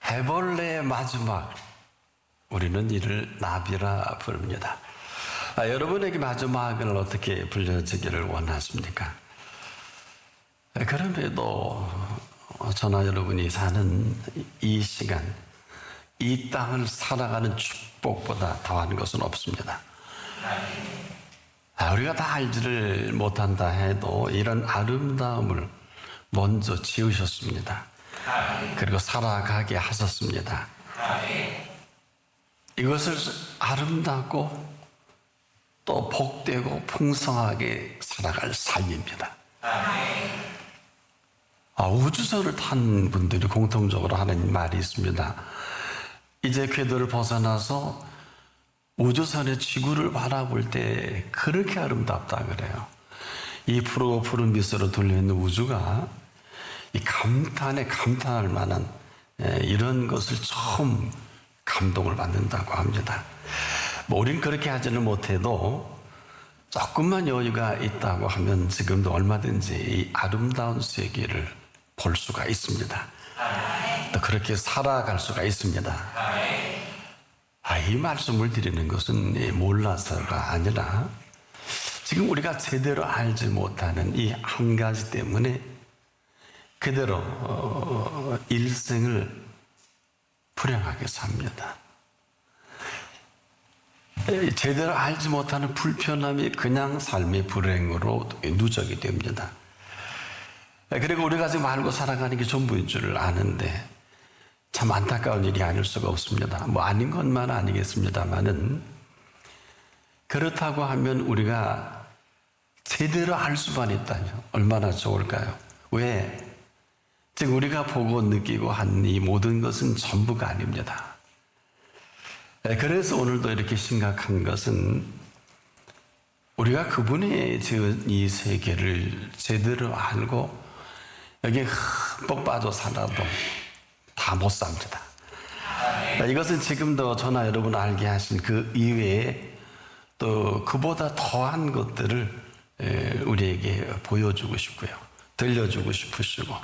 해벌레의 마지막, 우리는 이를 나비라 부릅니다. 여러분에게 마지막을 어떻게 불려지기를 원하십니까? 그럼에도 저나 여러분이 사는 이 시간, 이 땅을 살아가는 축복보다 더한 것은 없습니다. 우리가 다 알지를 못한다 해도 이런 아름다움을 먼저 지으셨습니다. 그리고 살아가게 하셨습니다. 이것을 아름답고 또 복되고 풍성하게 살아갈 삶입니다. 우주선을 탄 분들이 공통적으로 하는 말이 있습니다. 이제 궤도를 벗어나서 우주선의 지구를 바라볼 때 그렇게 아름답다 그래요. 이 푸르고 푸른 빛으로 둘려있는 우주가 이 감탄에 감탄할 만한 이런 것을 처음 감동을 받는다고 합니다. 우린 그렇게 하지는 못해도 조금만 여유가 있다고 하면 지금도 얼마든지 이 아름다운 세계를 볼 수가 있습니다. 또 그렇게 살아갈 수가 있습니다. 이 말씀을 드리는 것은 몰라서가 아니라 지금 우리가 제대로 알지 못하는 이 한 가지 때문에 그대로 일생을 불행하게 삽니다. 제대로 알지 못하는 불편함이 그냥 삶의 불행으로 누적이 됩니다. 그리고 우리가 지금 알고 살아가는 게 전부인 줄 아는데 참 안타까운 일이 아닐 수가 없습니다. 아닌 것만 아니겠습니다만은 그렇다고 하면 우리가 제대로 알 수만 있다면 얼마나 좋을까요? 왜? 지금 우리가 보고 느끼고 한 이 모든 것은 전부가 아닙니다. 그래서 오늘도 이렇게 심각한 것은 우리가 그분이 지은 이 세계를 제대로 알고 여기에 흠뻑 빠져 살아도 다 못 삽니다. 이것은 지금도 저나 여러분 알게 하신 그 이외에 또 그보다 더한 것들을 우리에게 보여주고 싶고요. 들려주고 싶으시고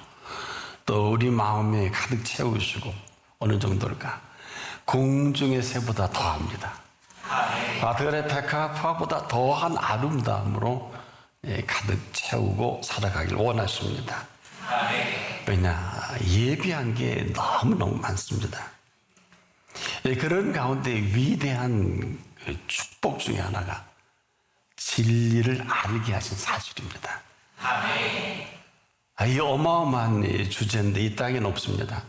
또 우리 마음에 가득 채우시고 어느 정도일까? 공중의 새보다 더합니다. 들의 백합화보다 더한 아름다움으로 가득 채우고 살아가길 원하십니다. 왜냐? 예비한 게 너무너무 많습니다. 그런 가운데 위대한 축복 중에 하나가 진리를 알게 하신 사실입니다. 이 어마어마한 주제인데 이 땅에는 없습니다.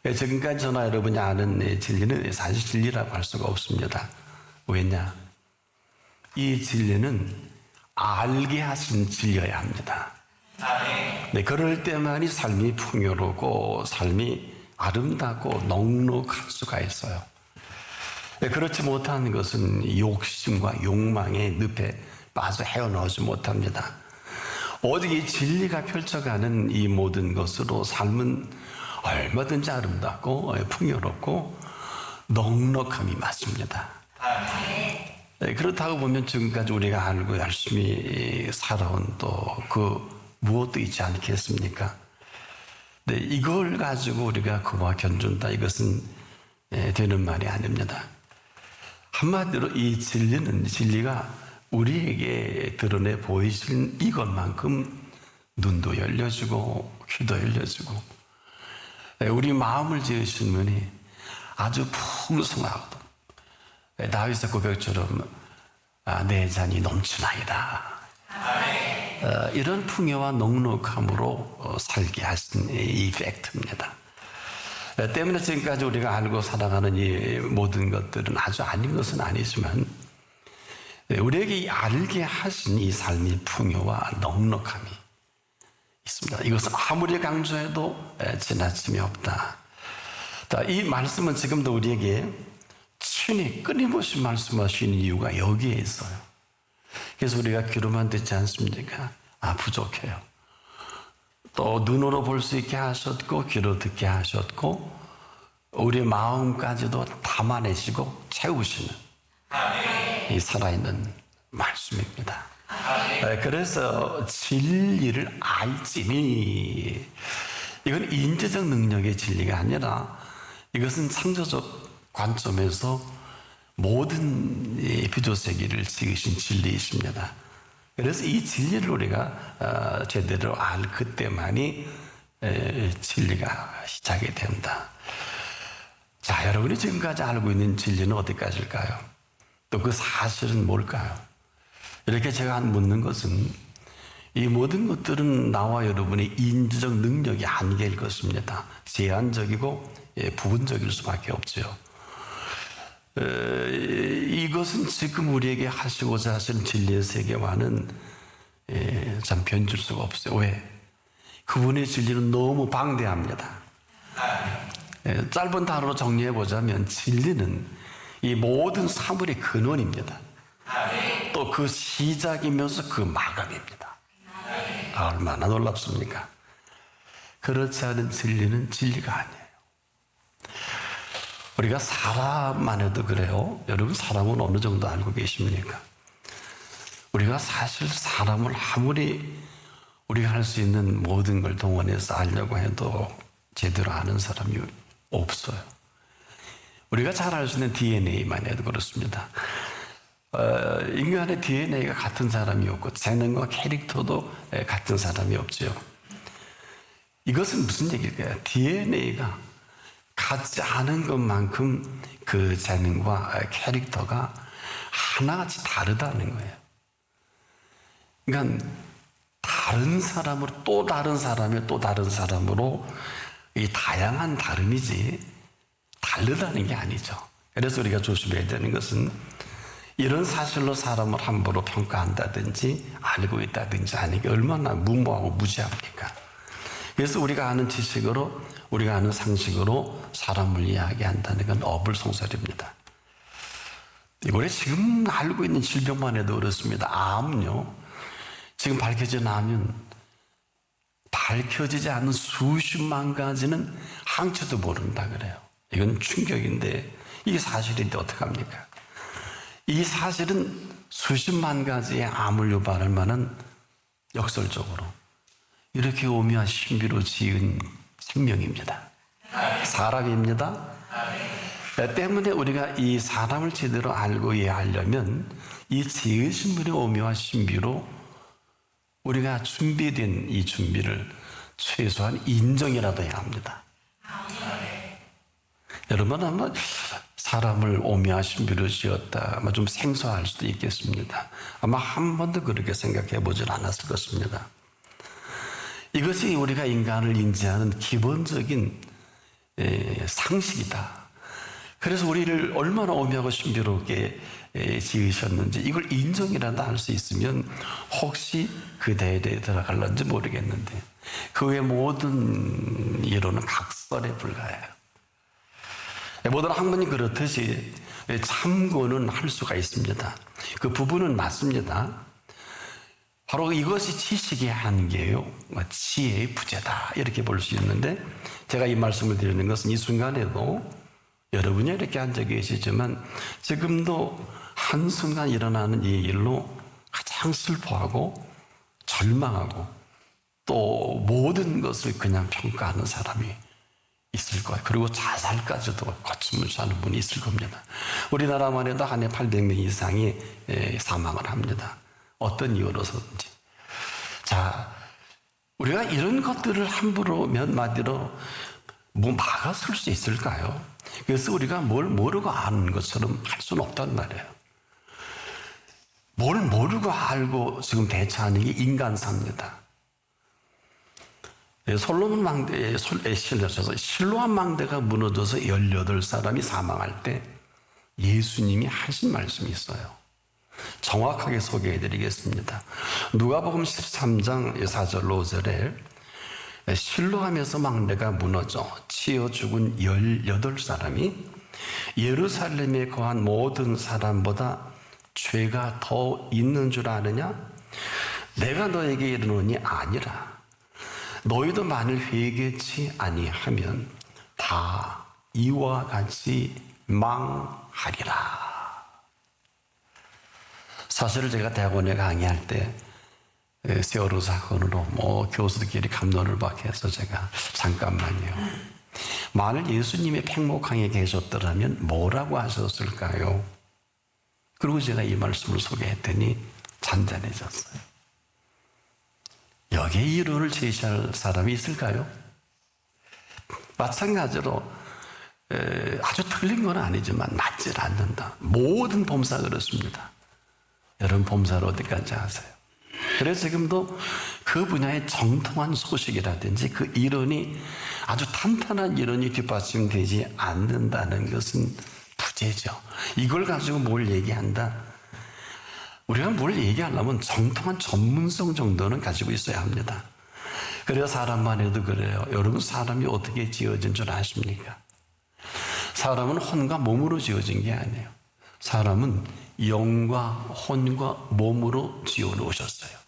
지금까지 저나 여러분이 아는 진리는 사실 진리라고 할 수가 없습니다. 왜냐? 이 진리는 알게 하신 진리여야 합니다. 그럴 때만이 삶이 풍요롭고 삶이 아름답고 넉넉할 수가 있어요. 그렇지 못한 것은 욕심과 욕망의 늪에 빠져 헤어나오지 못합니다. 오직 이 진리가 펼쳐가는 이 모든 것으로 삶은 얼마든지 아름답고 풍요롭고 넉넉함이 맞습니다. 그렇다고 보면 지금까지 우리가 알고 열심히 살아온 또 그 무엇도 있지 않겠습니까? 이걸 가지고 우리가 그와 견준다, 이것은 되는 말이 아닙니다. 한마디로 이 진리가 우리에게 드러내 보이신 이것만큼 눈도 열려지고 귀도 열려지고 우리 마음을 지으신 분이 아주 풍성하고 다윗의 고백처럼 내 잔이 넘치나이다. 이런 풍요와 넉넉함으로 살게 하신 이 팩트입니다. 때문에 지금까지 우리가 알고 살아가는 이 모든 것들은 아주 아닌 것은 아니지만 우리에게 알게 하신 이 삶의 풍요와 넉넉함이 있습니다. 이것은 아무리 강조해도 지나침이 없다. 이 말씀은 지금도 우리에게 친히 끊임없이 말씀하시는 이유가 여기에 있어요. 그래서 우리가 귀로만 듣지 않습니까? 부족해요. 또 눈으로 볼 수 있게 하셨고 귀로 듣게 하셨고 우리 마음까지도 담아내시고 채우시는 이 살아있는 말씀입니다. 그래서 진리를 알지니, 이건 인지적 능력의 진리가 아니라 이것은 창조적 관점에서 모든 이 피조세계를 지으신 진리이십니다. 그래서 이 진리를 우리가 제대로 알 그때만이 진리가 시작이 된다. 자, 여러분이 지금까지 알고 있는 진리는 어디까지일까요? 또 그 사실은 뭘까요? 이렇게 제가 묻는 것은 이 모든 것들은 나와 여러분의 인지적 능력이 한계일 것입니다. 제한적이고 부분적일 수밖에 없죠. 이것은 지금 우리에게 하시고자 하신 진리의 세계와는 참 변줄 수가 없어요. 왜? 그분의 진리는 너무 방대합니다. 짧은 단어로 정리해보자면 진리는 이 모든 사물의 근원입니다. 또 그 시작이면서 그 마감입니다. 얼마나 놀랍습니까? 그렇지 않은 진리는 진리가 아니에요. 우리가 사람만 해도 그래요. 여러분, 사람은 어느 정도 알고 계십니까? 우리가 사실 사람을 아무리 우리가 할 수 있는 모든 걸 동원해서 알려고 해도 제대로 아는 사람이 없어요. 우리가 잘 알 수 있는 DNA만 해도 그렇습니다. 인간의 DNA가 같은 사람이 없고 재능과 캐릭터도 같은 사람이 없죠. 이것은 무슨 얘기일까요? DNA가 같지 않은 것만큼 그 재능과 캐릭터가 하나같이 다르다는 거예요. 그러니까 다른 사람으로 또 다른 사람이 또 다른 사람으로 이 다양한 다름이지 다르다는 게 아니죠. 그래서 우리가 조심해야 되는 것은 이런 사실로 사람을 함부로 평가한다든지 알고 있다든지 하는 게 얼마나 무모하고 무지합니까? 그래서 우리가 아는 지식으로 우리가 아는 상식으로 사람을 이야기한다는 건 어불성설입니다. 우리 지금 알고 있는 질병만 해도 그렇습니다. 암요. 지금 밝혀진 암은 밝혀지지 않는 수십만 가지는 항체도 모른다 그래요. 이건 충격인데 이게 사실인데 어떡합니까? 이 사실은 수십만 가지의 암을 유발할 만한 역설적으로 이렇게 오묘한 신비로 지은 생명입니다. 사람입니다. 때문에 우리가 이 사람을 제대로 알고 이해하려면 이 지으신 분의 오묘한 신비로 우리가 준비된 이 준비를 최소한 인정이라도 해야 합니다. 여러분 아마 사람을 오묘한 신비로 지었다 아마 좀 생소할 수도 있겠습니다. 아마 한 번도 그렇게 생각해 보질 않았을 것입니다. 이것이 우리가 인간을 인지하는 기본적인 상식이다. 그래서 우리를 얼마나 오묘하고 신비롭게 지으셨는지 이걸 인정이라도 할 수 있으면 혹시 그 대에 들어갈런지 모르겠는데 그 외 모든 이론은 각설에 불과해요. 모든 학문이 그렇듯이 참고는 할 수가 있습니다. 그 부분은 맞습니다. 바로 이것이 지식의 한계요, 지혜의 부재다 이렇게 볼 수 있는데 제가 이 말씀을 드리는 것은 이 순간에도 여러분이 이렇게 앉아 계시지만 지금도 한순간 일어나는 이 일로 가장 슬퍼하고 절망하고 또 모든 것을 그냥 평가하는 사람이 있을 거예요. 그리고 자살까지도 거침없이 하는 분이 있을 겁니다. 우리나라만 해도 한 해 800명 이상이 사망을 합니다. 어떤 이유로서든지. 자, 우리가 이런 것들을 함부로 몇 마디로 뭐 막아설 수 있을까요? 그래서 우리가 뭘 모르고 아는 것처럼 할 수는 없단 말이에요. 뭘 모르고 알고 지금 대처하는 게 인간사입니다. 솔로몬 망대에 실려서 실로암 망대가 무너져서 18사람이 사망할 때 예수님이 하신 말씀이 있어요. 정확하게 소개해 드리겠습니다. 누가복음 13장 4절 5절에 실로암에서 망대가 무너져 치여 죽은 18사람이 예루살렘에 거한 모든 사람보다 죄가 더 있는 줄 아느냐? 내가 너에게 이르노니 아니라 너희도 만일 회개치 아니하면 다 이와 같이 망하리라. 사실 제가 대학원에 강의할 때 세월호 사건으로 교수들끼리 갑론을 박해서 제가 잠깐만요. 만일 예수님이 팽목항에 계셨더라면 뭐라고 하셨을까요? 그리고 제가 이 말씀을 소개했더니 잔잔해졌어요. 여기에 이론을 제시할 사람이 있을까요? 마찬가지로 아주 틀린 건 아니지만 맞질 않는다. 모든 범사가 그렇습니다. 여러분 범사를 어디까지 아세요? 그래서 지금도 그 분야의 정통한 소식이라든지 그 이론이 아주 탄탄한 이론이 뒷받침되지 않는다는 것은 부재죠. 이걸 가지고 뭘 얘기한다? 우리가 뭘 얘기하려면 정통한 전문성 정도는 가지고 있어야 합니다. 그래서 사람만 해도 그래요. 여러분 사람이 어떻게 지어진 줄 아십니까? 사람은 혼과 몸으로 지어진 게 아니에요. 사람은 영과 혼과 몸으로 지어 놓으셨어요.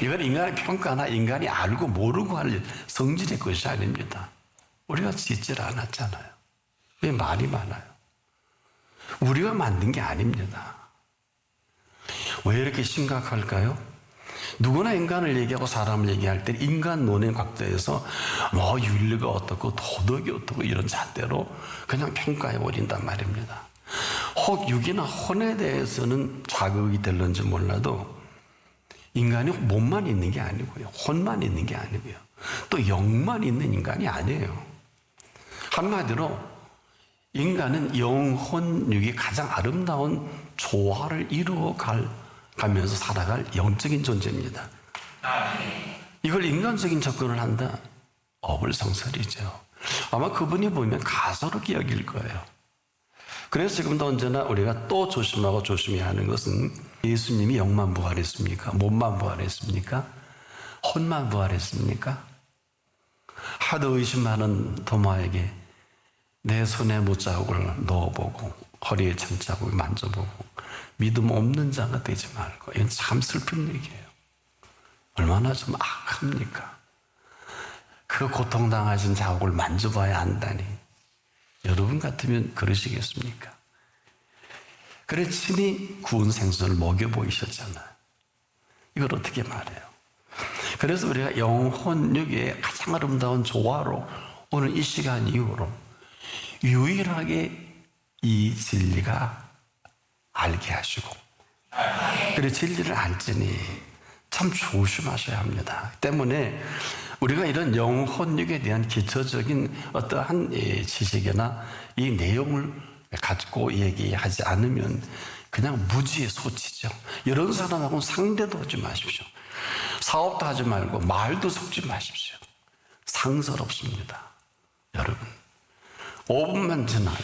이건 인간의 평가나 인간이 알고 모르고 할 성질의 것이 아닙니다. 우리가 짓질 않았잖아요. 왜 말이 많아요? 우리가 만든 게 아닙니다. 왜 이렇게 심각할까요? 누구나 인간을 얘기하고 사람을 얘기할 때 인간 논의 각도에서 뭐 윤리가 어떻고 도덕이 어떻고 이런 잣대로 그냥 평가해 버린단 말입니다. 혹 육이나 혼에 대해서는 자극이 될는지 몰라도 인간이 몸만 있는 게 아니고요. 혼만 있는 게 아니고요. 또 영만 있는 인간이 아니에요. 한마디로 인간은 영, 혼, 육이 가장 아름다운 조화를 이루어가면서 살아갈 영적인 존재입니다. 이걸 인간적인 접근을 한다? 어불성설이죠. 아마 그분이 보면 가소롭게 여길 거예요. 그래서 지금도 언제나 우리가 또 조심하고 조심해야 하는 것은 예수님이 영만 부활했습니까? 몸만 부활했습니까? 혼만 부활했습니까? 하도 의심 많은 도마에게 내 손에 못자국을 넣어보고 허리에 천자국을 만져보고 믿음 없는 자가 되지 말고. 이건 참 슬픈 얘기예요. 얼마나 좀 악합니까? 그 고통당하신 자국을 만져봐야 한다니. 여러분 같으면 그러시겠습니까? 그래 친히 구운 생선을 먹여 보이셨잖아요. 이걸 어떻게 말해요? 그래서 우리가 영혼 육의 가장 아름다운 조화로 오늘 이 시간 이후로 유일하게 이 진리가 알게 하시고, 그래 진리를 알지니 참 조심하셔야 합니다. 때문에 우리가 이런 영혼육에 대한 기초적인 어떠한 지식이나 이 내용을 가지고 얘기하지 않으면 그냥 무지의 소치죠. 이런 사람하고는 상대도 하지 마십시오. 사업도 하지 말고 말도 섞지 마십시오. 상스럽습니다. 여러분 5분만 지나요.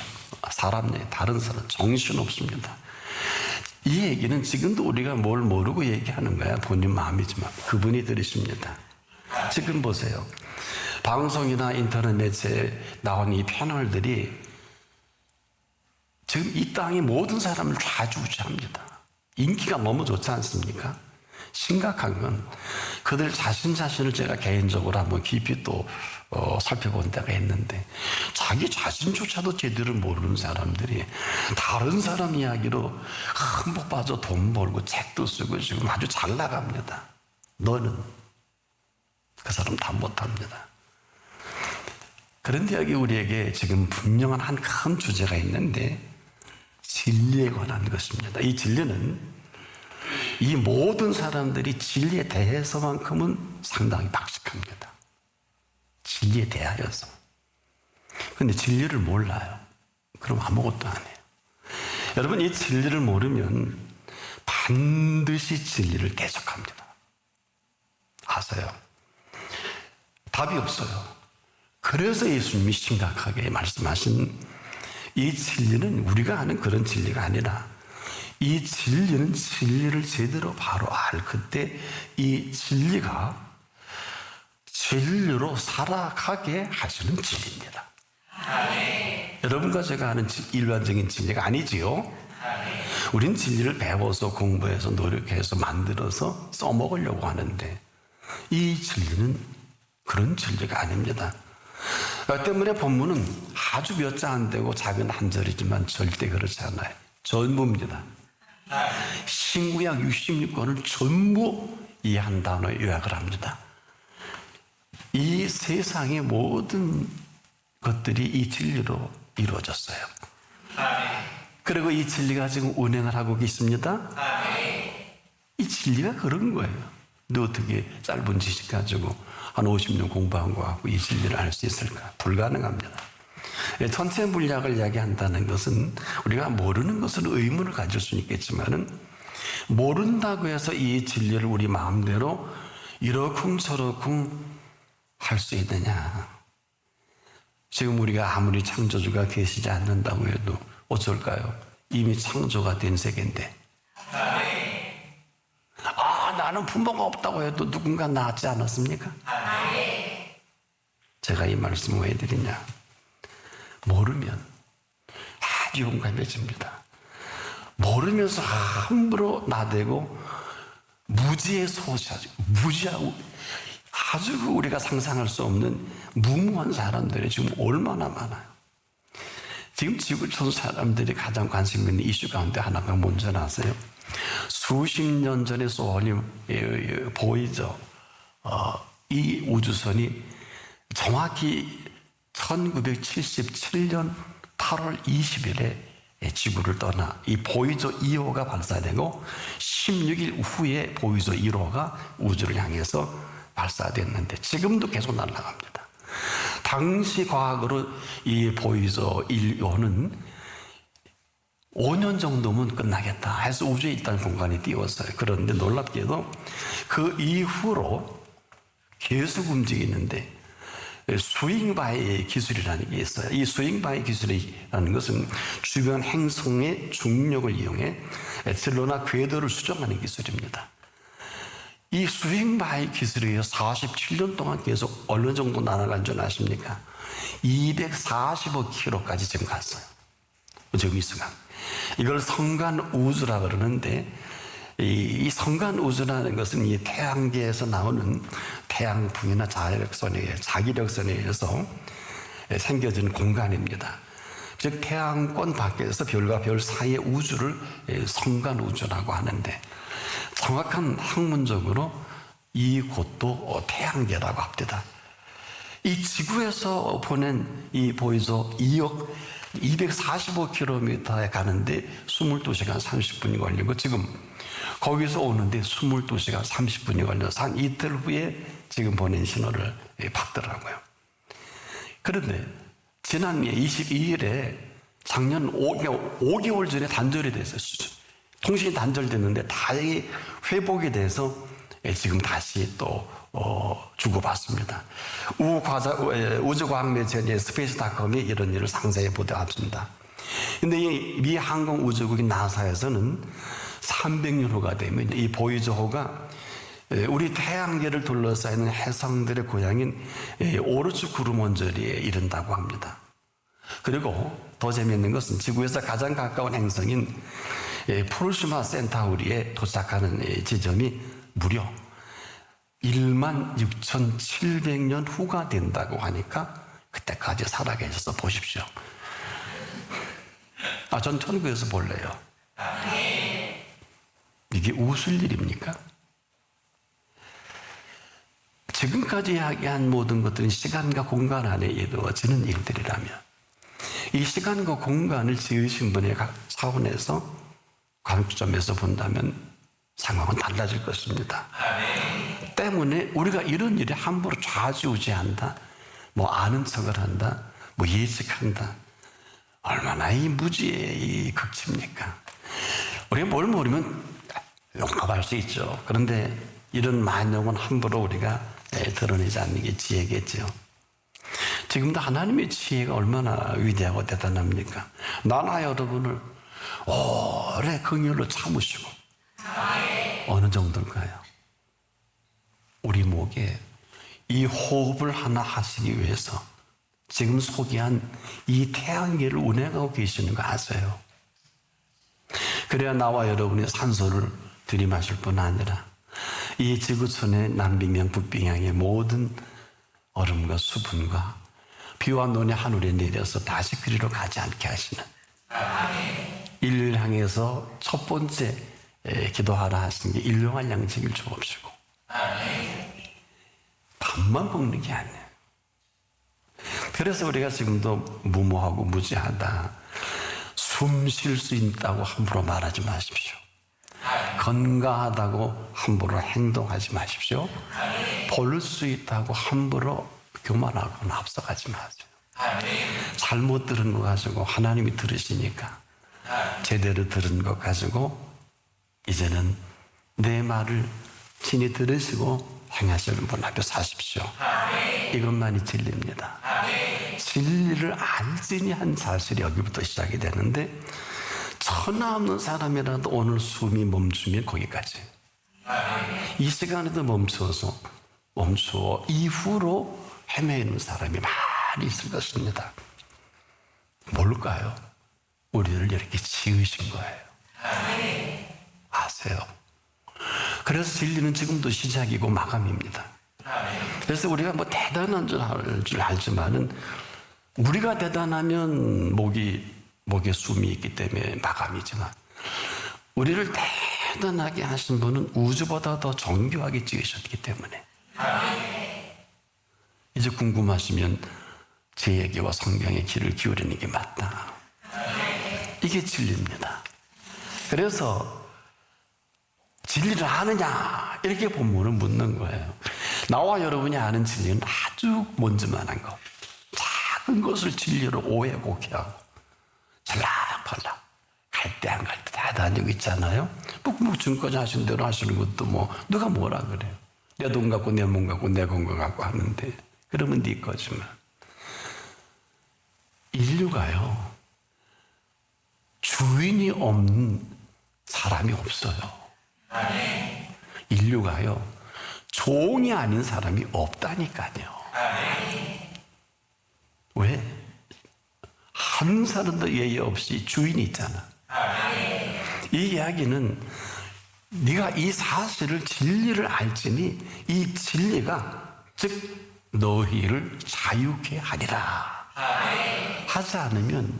사람 내 다른 사람 정신없습니다. 이 얘기는 지금도 우리가 뭘 모르고 얘기하는 거야. 본인 마음이지만 그분이 들으십니다. 지금 보세요. 방송이나 인터넷 매체에 나온 이 패널들이 지금 이 땅의 모든 사람을 좌지우지합니다. 인기가 너무 좋지 않습니까? 심각한 건 그들 자신을 제가 개인적으로 한번 깊이 또 살펴본 데가 있는데 자기 자신조차도 제대로 모르는 사람들이 다른 사람 이야기로 흠뻑 빠져 돈 벌고 책도 쓰고 지금 아주 잘 나갑니다. 너는 그 사람 다 못합니다. 그런데 여기 우리에게 지금 분명한 한 큰 주제가 있는데 진리에 관한 것입니다. 이 진리는 이 모든 사람들이 진리에 대해서만큼은 상당히 박식합니다. 진리에 대하여서. 그런데 진리를 몰라요. 그럼 아무것도 안 해요. 여러분 이 진리를 모르면 반드시 진리를 대적합니다. 아세요? 답이 없어요. 그래서 예수님이 심각하게 말씀하신 이 진리는 우리가 아는 그런 진리가 아니라 이 진리는 진리를 제대로 바로 알 그때 이 진리가 진리로 살아가게 하시는 진리입니다. 여러분과 제가 아는 일반적인 진리가 아니지요. 우린 진리를 배워서 공부해서 노력해서 만들어서 써먹으려고 하는데 이 진리는 그런 진리가 아닙니다. 때문에 본문은 아주 몇 장 안 되고 작은 한 절이지만 절대 그렇지 않아요. 전부입니다. 신구약 66권을 전부 이 한 단어에 요약을 합니다. 이 세상의 모든 것들이 이 진리로 이루어졌어요. 그리고 이 진리가 지금 운행을 하고 계십니다. 이 진리가 그런 거예요. 너 어떻게 짧은 지식 가지고 한 50년 공부한 거 갖고 이 진리를 알 수 있을까? 불가능합니다. 전체 물리학을 이야기한다는 것은 우리가 모르는 것은 의문을 가질 수는 있겠지만은 모른다고 해서 이 진리를 우리 마음대로 이러쿵저러쿵 할 수 있느냐? 지금 우리가 아무리 창조주가 계시지 않는다고 해도 어쩔까요? 이미 창조가 된 세계인데. 나는 부모가 없다고 해도 누군가 낳았지 않았습니까? 제가 이 말씀을 왜 드리냐? 모르면 아주 용감해집니다. 모르면서 함부로 나대고 무지에 소시하죠. 무지하고 아주 우리가 상상할 수 없는 무모한 사람들이 지금 얼마나 많아요. 지금 지구촌 사람들이 가장 관심 있는 이슈 가운데 하나가 뭔지 아세요? 수십 년 전에 쏘아올린 보이저 이 우주선이 정확히 1977년 8월 20일에 지구를 떠나 이 보이저 2호가 발사되고 16일 후에 보이저 1호가 우주를 향해서 발사됐는데 지금도 계속 날아갑니다. 당시 과학으로 이 보이저 1호는 5년 정도면 끝나겠다 해서 우주에 있다는 공간에 띄웠어요. 그런데 놀랍게도 그 이후로 계속 움직이는데 스윙바이 기술이라는 게 있어요. 이 스윙바이 기술이라는 것은 주변 행성의 중력을 이용해 진로나 궤도를 수정하는 기술입니다. 이 스윙바이 기술에 의해 47년 동안 계속 어느 정도 날아간 줄 아십니까? 245km까지 지금 갔어요. 지금 이 순간. 이걸 성간 우주라 그러는데 이 성간 우주라는 것은 이 태양계에서 나오는 태양풍이나 자기력선에 의해서 생겨지는 공간입니다. 즉 태양권 밖에서 별과 별 사이의 우주를 성간 우주라고 하는데 정확한 학문적으로 이 곳도 태양계라고 합니다. 이 지구에서 보낸 이 보이저 2억 245km에 가는데 22시간 30분이 걸리고 지금 거기서 오는데 22시간 30분이 걸려서 한 이틀 후에 지금 보낸 신호를 받더라고요. 그런데 지난 22일에 작년 5개월 전에 단절이 됐어요. 통신이 단절됐는데 다행히 회복이 돼서 지금 다시 또 주고받습니다. 우주과학 매체의 스페이스닷컴이 이런 일을 상세히 보도합니다. 그런데 이 미 항공우주국인 나사에서는 300년 후가 되면 이 보이저호가 우리 태양계를 둘러싸이는 해성들의 고향인 오르츠 구름 원저리에 이른다고 합니다. 그리고 더 재미있는 것은 지구에서 가장 가까운 행성인 프로시마 센타우리에 도착하는 지점이 무려 16,700년 후가 된다고 하니까 그때까지 살아계셔서 보십시오. 전 천국에서 볼래요. 이게 웃을 일입니까? 지금까지 이야기한 모든 것들은 시간과 공간 안에 이루어지는 일들이라면 이 시간과 공간을 지으신 분의 차원에서 관점에서 본다면 상황은 달라질 것입니다. 때문에 우리가 이런 일에 함부로 좌지우지한다, 아는 척을 한다, 예측한다. 얼마나 이 무지의 이 극치입니까? 우리가 뭘 모르면 용납할 수 있죠. 그런데 이런 만용은 함부로 우리가 드러내지 않는 게 지혜겠죠. 지금도 하나님의 지혜가 얼마나 위대하고 대단합니까? 나나 여러분을 오래 긍휼로 참으시고 어느 정도일까요? 우리 목에 이 호흡을 하나 하시기 위해서 지금 소개한 이 태양계를 운행하고 계시는 거 아세요? 그래야 나와 여러분이 산소를 들이마실 뿐 아니라 이 지구촌의 남빙양 북빙양의 모든 얼음과 수분과 비와 논이 하늘에 내려서 다시 그리로 가지 않게 하시는 인류를 향해서 첫 번째 기도하라 하신 게 일용할 양식을 주옵시고 밥만 먹는 게 아니에요. 그래서 우리가 지금도 무모하고 무지하다. 숨 쉴 수 있다고 함부로 말하지 마십시오. 건강하다고 함부로 행동하지 마십시오. 볼 수 있다고 함부로 교만하거나 앞서가지 마세요. 잘못 들은 거 가지고 하나님이 들으시니까 제대로 들은 것 가지고 이제는 내 말을 친히 들으시고 행하시는 분 앞에 사십시오. 이것만이 진리입니다. 진리를 알지니 한 사실이 여기부터 시작이 되는데 천하 없는 사람이라도 오늘 숨이 멈추면 거기까지. 이 시간에도 멈추어 이후로 헤매는 사람이 많이 있을 것입니다. 뭘까요? 우리를 이렇게 지으신 거예요. 아세요? 그래서 진리는 지금도 시작이고 마감입니다. 그래서 우리가 뭐 대단한 줄 알지만은 우리가 대단하면 목에 숨이 있기 때문에 마감이지만 우리를 대단하게 하신 분은 우주보다 더 정교하게 지으셨기 때문에 이제 궁금하시면 제 얘기와 성경의 귀를 기울이는 게 맞다. 이게 진리입니다. 그래서 진리를 아느냐 이렇게 본문은 묻는 거예요. 나와 여러분이 아는 진리는 아주 먼지만한 것, 작은 것을 진리로 오해 곡해하고 잘락팔락 갈 때 안 갈 때 다 다니고 있잖아요. 뭐 지금까지 하신 대로 하시는 것도 뭐 누가 뭐라 그래요. 내 돈 갖고 내 몸 갖고 내 건강 갖고 하는데 그러면 네 거지만 인류가요 주인이 없는 사람이 없어요. 인류가요 종이 아닌 사람이 없다니까요. 왜? 한 사람도 예의 없이 주인이 있잖아. 이 이야기는 네가 이 사실을 진리를 알지니 이 진리가 즉 너희를 자유케 하리라. 하지 않으면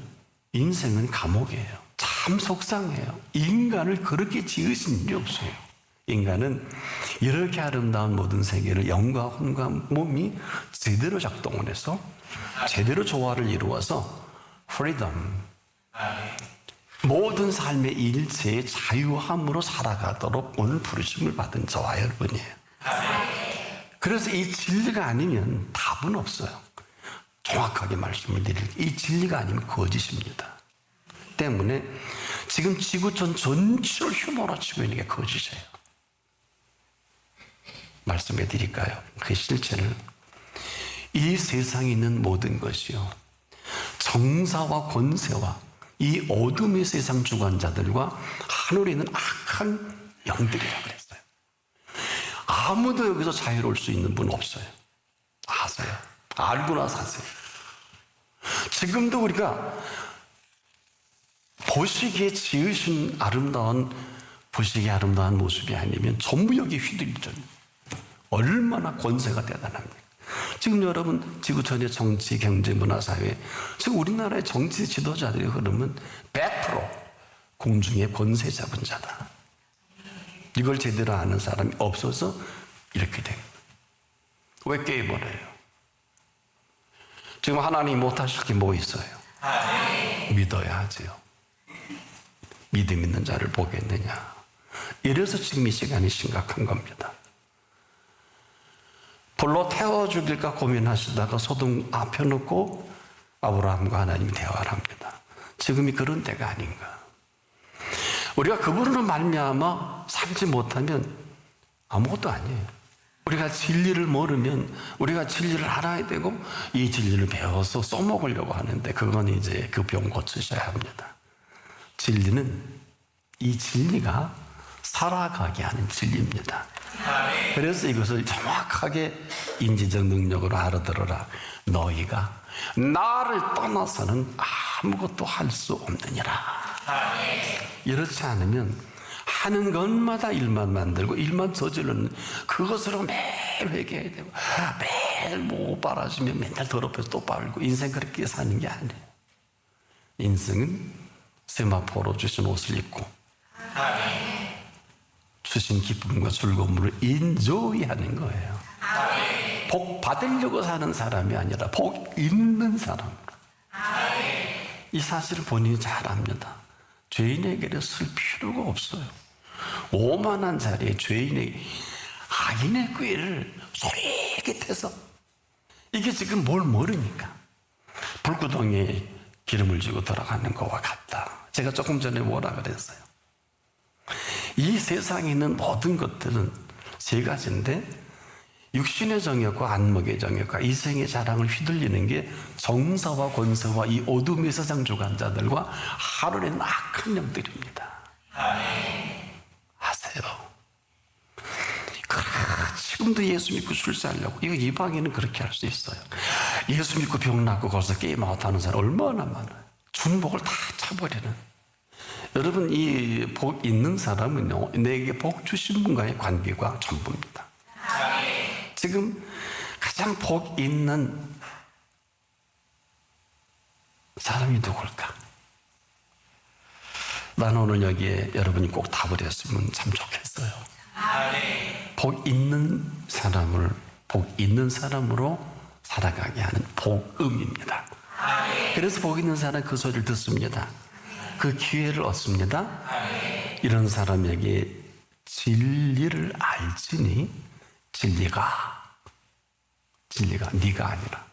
인생은 감옥이에요. 참 속상해요. 인간을 그렇게 지으신 일이 없어요. 인간은 이렇게 아름다운 모든 세계를 영과 혼과 몸이 제대로 작동을 해서 제대로 조화를 이루어서 프리덤 모든 삶의 일체의 자유함으로 살아가도록 오늘 부르심을 받은 저와 여러분이에요. 그래서 이 진리가 아니면 답은 없어요. 정확하게 말씀을 드릴게요. 이 진리가 아니면 거짓입니다. 때문에 지금 지구촌 전체를 휘몰아치고 있는 게 거짓이에요. 말씀해 드릴까요? 그 실체를 이 세상에 있는 모든 것이요 정사와 권세와 이 어둠의 세상 주관자들과 하늘에 있는 악한 영들이라고 그랬어요. 아무도 여기서 자유로울 수 있는 분 없어요. 아세요? 알고나 사세요. 지금도 우리가 보시기에 지으신 보시기에 아름다운 모습이 아니면 전부 여기 휘둘리죠. 얼마나 권세가 대단합니까? 지금 여러분 지구촌의 정치, 경제, 문화, 사회 지금 우리나라의 정치 지도자들이 흐르면 100% 공중의 권세 잡은 자다. 이걸 제대로 아는 사람이 없어서 이렇게 됩니다. 왜 깨버려요? 지금 하나님 못하실 게 뭐 있어요? 믿어야 하지요. 믿음 있는 자를 보겠느냐. 이래서 지금 이 시간이 심각한 겁니다. 불로 태워 죽일까 고민하시다가 소돔 앞에 놓고 아브라함과 하나님이 대화를 합니다. 지금이 그런 때가 아닌가. 우리가 그분으로 말미암아 살지 못하면 아무것도 아니에요. 우리가 진리를 모르면 우리가 진리를 알아야 되고 이 진리를 배워서 써먹으려고 하는데 그건 이제 그 병 고치셔야 합니다. 진리는 이 진리가 살아가게 하는 진리입니다. 그래서 이것을 정확하게 인지적 능력으로 알아들어라. 너희가 나를 떠나서는 아무것도 할 수 없느니라. 이렇지 않으면 하는 것마다 일만 만들고 일만 저지르는 그것으로 매일 회개해야 되고 매일 못 빨아주면 맨날 더럽혀서 또 빨고 인생 그렇게 사는 게 아니에요. 인생은 세마포로 주신 옷을 입고 주신 기쁨과 즐거움을 인조이 하는 거예요. 복 받으려고 사는 사람이 아니라 복 있는 사람. 이 사실을 본인이 잘 압니다. 죄인에게는 쓸 필요가 없어요. 오만한 자리에 죄인에게 악인의 꾀를 솔깃해서, 이게 지금 뭘 모르니까 불구덩이에 기름을 지고 돌아가는 것과 같다. 제가 조금 전에 뭐라 그랬어요? 이 세상에 있는 모든 것들은 세 가지인데, 육신의 정욕과 안목의 정욕과 이생의 자랑을 휘둘리는 게 정사와 권세와 이 어둠의 세상 주관자들과 하루에는 악한 영들입니다. 아세요? 지금도 예수 믿고 출세하려고, 이거 이방인은 그렇게 할 수 있어요. 예수 믿고 병 낫고 거기서 게임아웃 하는 사람 얼마나 많아요. 준 복을 다 차버리는. 여러분, 이 복 있는 사람은요, 내게 복 주신 분과의 관계가 전부입니다. 지금 가장 복 있는 사람이 누굴까? 나는 오늘 여기에 여러분이 꼭 답을 했으면 참 좋겠어요. 복 있는 사람을 복 있는 사람으로 살아가게 하는 복음입니다. 그래서 복 있는 사람 그 소리를 듣습니다. 그 기회를 얻습니다. 이런 사람에게 진리를 알지니 진리가 네가 아니라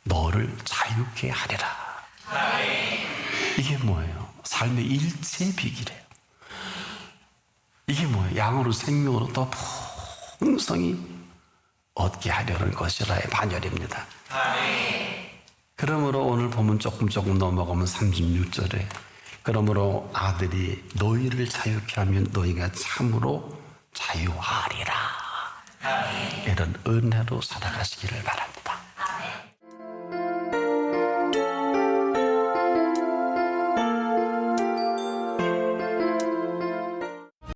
너를 자유케 하리라. 이게 뭐예요? 삶의 일체 비기래요. 이게 뭐예요? 양으로 생명으로 더 풍성히 얻게 하려는 것이라의 반열입니다. 그러므로 오늘 보면 조금 넘어가면 36절에 그러므로 아들이 너희를 자유케 하면 너희가 참으로 자유하리라. 이런 은혜로 살아가시기를 바랍니다.